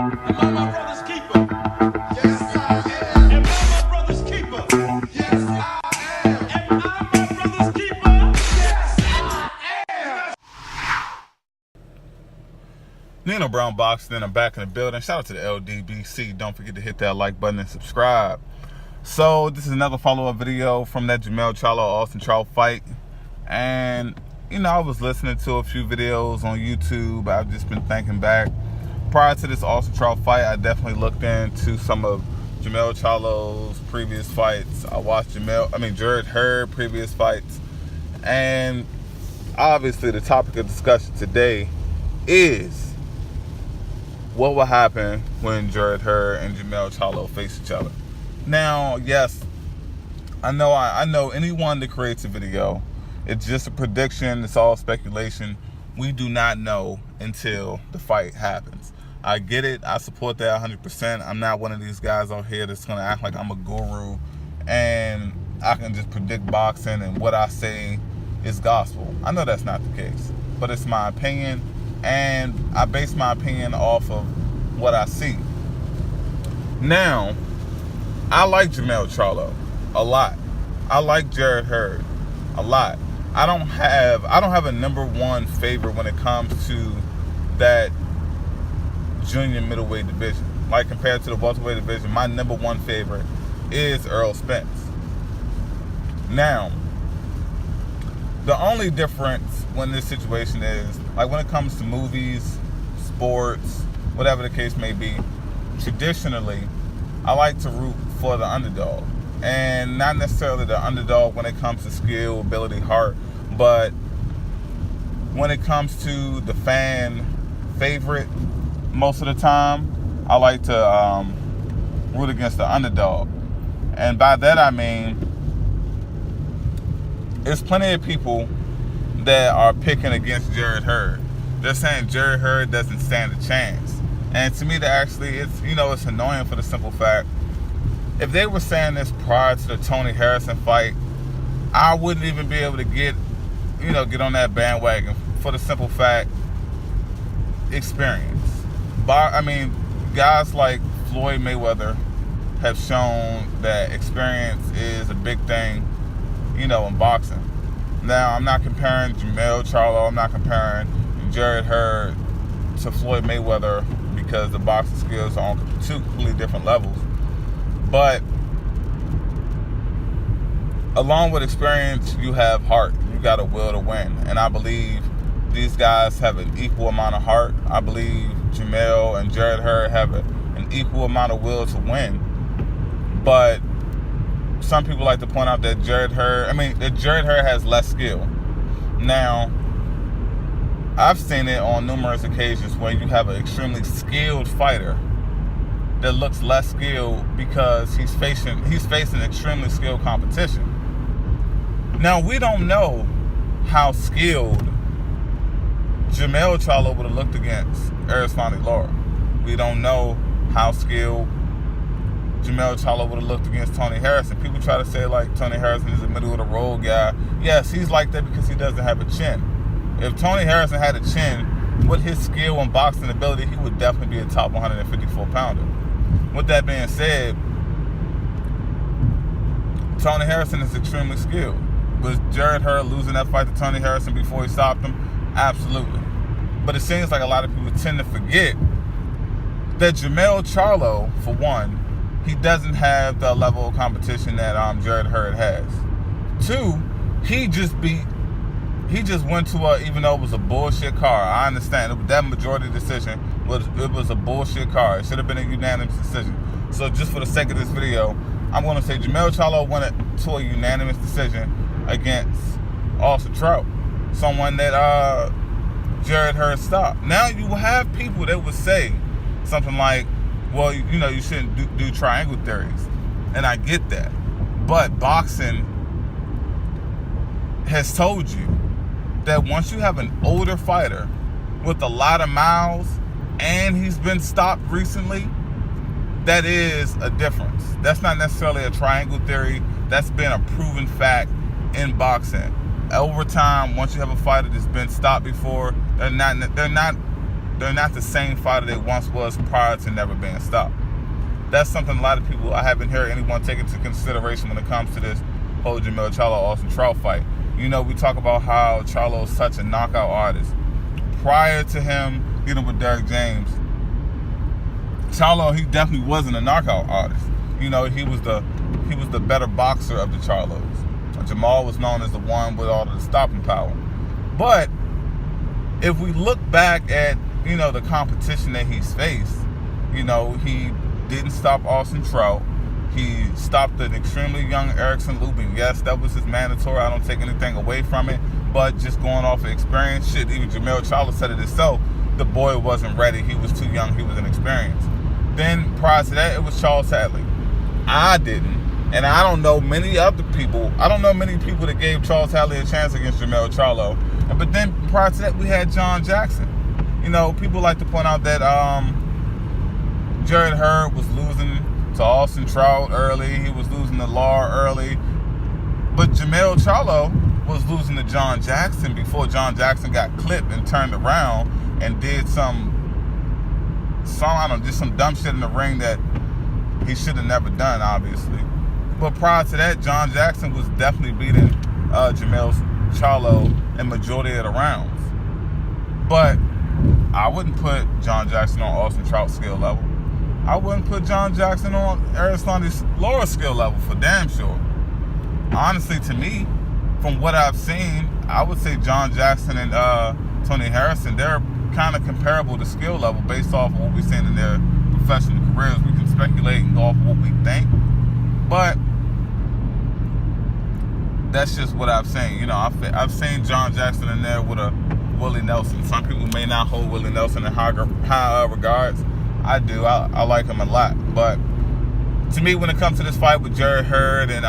Am I my brother's keeper? Yes, I am. Am I my brother's keeper? Yes, I am. Am I my brother's keeper? Yes, I am. Nino Brown Boxing, I'm back in the building. Shout out to the LDBC. Don't forget to hit that like button and subscribe. So this is another follow-up video from that Jermell Charlo Austin Trout fight. And you know, I was listening to a few videos on YouTube. I've just been thinking back. Prior to this Austin Trout fight, I definitely looked into some of Jermell Charlo's previous fights. I watched Jarrett Hurd previous fights. And obviously the topic of discussion today is what will happen when Jarrett Hurd and Jermell Charlo face each other. Now, yes, I know anyone that creates a video, it's just a prediction, it's all speculation. We do not know until the fight happens. I get it, I support that 100%. I'm not one of these guys out here that's gonna act like I'm a guru and I can just predict boxing and what I say is gospel. I know that's not the case, but it's my opinion, and I base my opinion off of what I see. Now, I like Jermell Charlo a lot. I like Jarrett Hurd a lot. I don't have a number one favorite when it comes to that junior middleweight division. Like compared to the welterweight division, my number one favorite is Errol Spence. Now, the only difference when this situation is, like when it comes to movies, sports, whatever the case may be, traditionally, I like to root for the underdog. And not necessarily the underdog when it comes to skill, ability, heart, but when it comes to the fan favorite, most of the time, I like to root against the underdog. And by that I mean, there's plenty of people that are picking against Jarrett Hurd. They're saying Jarrett Hurd doesn't stand a chance. And to me, it's annoying for the simple fact, if they were saying this prior to the Tony Harrison fight, I wouldn't even be able to get on that bandwagon for the simple fact, experience. Guys like Floyd Mayweather have shown that experience is a big thing, in boxing. Now, I'm not comparing Jermell Charlo, I'm not comparing Jarrett Hurd to Floyd Mayweather because the boxing skills are on two completely different levels. But along with experience, you have heart. You got a will to win. And I believe these guys have an equal amount of heart. I believe Jermell and Jarrett Hurd have an equal amount of will to win. But some people like to point out that Jarrett Hurd has less skill. Now, I've seen it on numerous occasions where you have an extremely skilled fighter that looks less skilled because he's facing extremely skilled competition. Now, we don't know how skilled Jermell Charlo would have looked against Erislandy Lara. We don't know how skilled Jermell Charlo would have looked against Tony Harrison. People try to say like Tony Harrison is a middle of the road guy. Yes, he's like that because he doesn't have a chin. If Tony Harrison had a chin, with his skill and boxing ability, he would definitely be a top 154 pounder. With that being said, Tony Harrison is extremely skilled. Was Jarrett Hurd losing that fight to Tony Harrison before he stopped him? Absolutely. But it seems like a lot of people tend to forget that Jermell Charlo, for one, he doesn't have the level of competition that Jarrett Hurd has. Two, he just went to even though it was a bullshit car. I understand that majority decision was a bullshit car. It should have been a unanimous decision. So just for the sake of this video, I'm going to say Jermell Charlo went to a unanimous decision against Austin Trout, someone that Jarrett Hurd stopped. Now you will have people that would say something like, well, you shouldn't do triangle theories. And I get that. But boxing has told you that once you have an older fighter with a lot of miles and he's been stopped recently, that is a difference. That's not necessarily a triangle theory. That's been a proven fact in boxing. Over time, once you have a fighter that's been stopped before, they're not they're not the same fighter they once was prior to never being stopped. That's something a lot of people, I haven't heard anyone take into consideration when it comes to this whole Jermell Charlo Austin Trout fight. You know, we talk about how Charlo is such a knockout artist. Prior to him getting with Derrick James, Charlo, he definitely wasn't a knockout artist. You know, he was the better boxer of the Charlos. Jermell was known as the one with all of the stopping power. But if we look back at, you know, the competition that he's faced, you know, he didn't stop Austin Trout. He stopped an extremely young Erickson Lubin. Yes, that was his mandatory. I don't take anything away from it. But just going off of experience, shit, even Jermell Charlo said it himself, the boy wasn't ready. He was too young. He was inexperienced. Then prior to that, it was Charles Hadley. I didn't. And I don't know many other people. I don't know many people that gave Charles Hadley a chance against Jermell Charlo. But then prior to that, we had John Jackson. You know, people like to point out that Jarrett Hurd was losing to Austin Trout early. He was losing to Lar early. But Jermell Charlo was losing to John Jackson before John Jackson got clipped and turned around and did some dumb shit in the ring that he should have never done, obviously. But prior to that, John Jackson was definitely beating Jermell Charlo in majority of the rounds. But I wouldn't put John Jackson on Austin Trout's skill level. I wouldn't put John Jackson on Aristotle Laura's skill level for damn sure. Honestly, to me, from what I've seen, I would say John Jackson and Tony Harrison, they're kind of comparable to skill level based off of what we've seen in their professional careers. We can speculate and go off of what we think, but that's just what I've seen. You know, I've seen John Jackson in there with a Willie Nelson. Some people may not hold Willie Nelson in high regards. I do. I like him a lot. But to me, when it comes to this fight with Jarrett Hurd and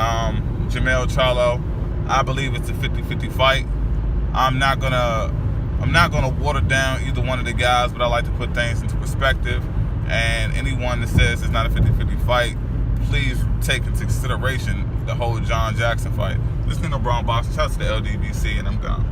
Jermell Charlo, I believe it's a 50-50 fight. I'm not gonna water down either one of the guys, but I like to put things into perspective. And anyone that says it's not a 50-50 fight, please take into consideration the whole John Jackson fight. This is No Brown Boxing. Shout out to the LDBC, and I'm gone.